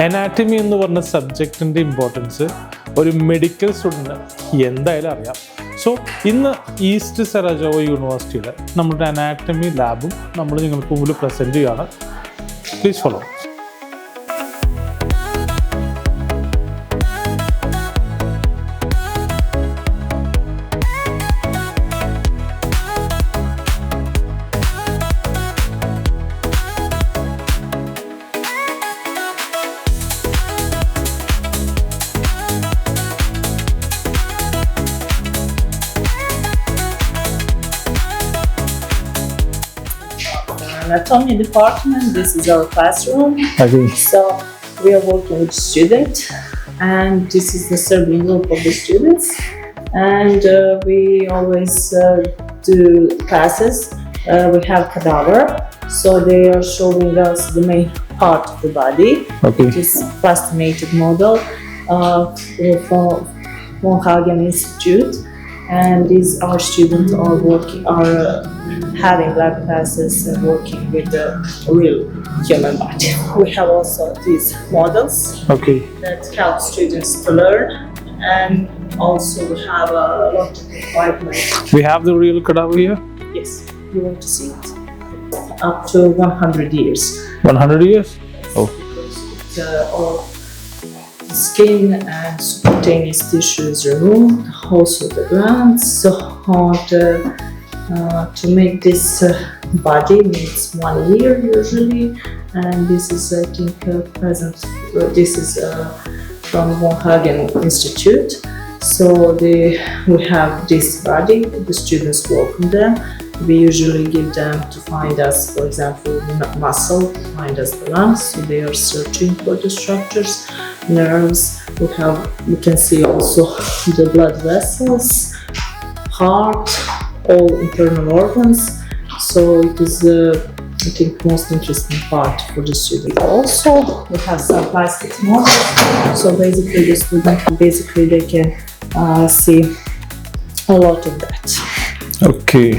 Anatomy എന്ന് പറഞ്ഞ സബ്ജക്റ്റിൻ്റെ importance ഒരു മെഡിക്കൽ സ്റ്റുഡൻറ്റിന് എന്തായാലും അറിയാം. സോ ഇന്ന് ഈസ്റ്റ് സരാജോവോ യൂണിവേഴ്സിറ്റിയിൽ നമ്മുടെ അനാറ്റമി ലാബും നമ്മൾ നിങ്ങൾക്ക് മുമ്പിൽ പ്രസൻറ്റ് ചെയ്യുകയാണ്. Please follow. Anatomy department. This is our classroom. Okay. So we are working with students, and this is the serving group of the students. And we always do classes. We have cadaver, so they are showing us the main part of the body. Okay. Which is plastinated model from Hagen Institute. And these our students are having lab classes and working with the real human body. We have also these models that help students to learn, and also we have a lot of equipment. We have the real cadaver here? Yes, you want to see it? Up to 100 years. 100 years? Oh. All skin and subcutaneous tissue is removed, also the glands. So to make this body needs 1 year usually, and this is I think present. This is from Hagen Institute. So we have this body. The students work on them. We usually give them to find us, for example, muscle, find us the lungs. So they are searching for the structures, nerves. We can see also the blood vessels, heart, all internal organs. So it is I think most interesting part for the student. Also we have some plastic models. So basically the student they can see a lot of that. Okay.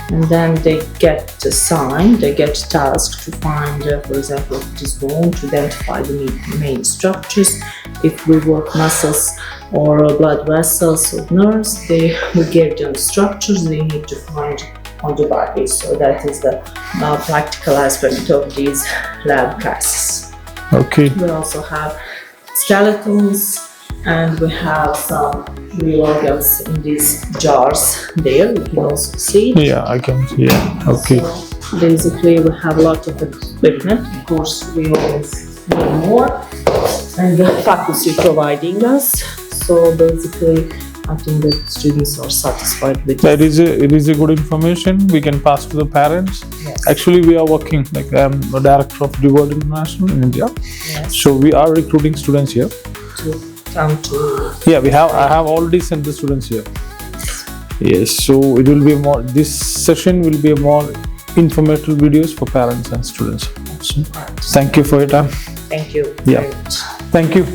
And then they get assigned, they get tasked to find, for example, this bone, to identify the main structures. If we work muscles or blood vessels or nerves, we give them structures they need to find on the body. So that is the practical aspect of these lab classes. Okay. We also have skeletons, and we have some real organs in these jars there. You can also see. Yeah, I can see. Yeah. Okay. So basically, we have a lot of equipment. Of course, we always need more, and the faculty providing us. So basically, I think that students are satisfied with It is a good information we can pass to the parents. Yes. Actually, we are working like I'm a director of Reward International in India. Yes. So we are recruiting students here. To come to. Yeah, I have already sent the students here. Yes, so it will be more. This session will be more informative videos for parents and students. So, thank you for your time. Thank you. Yeah. Very much. Thank you.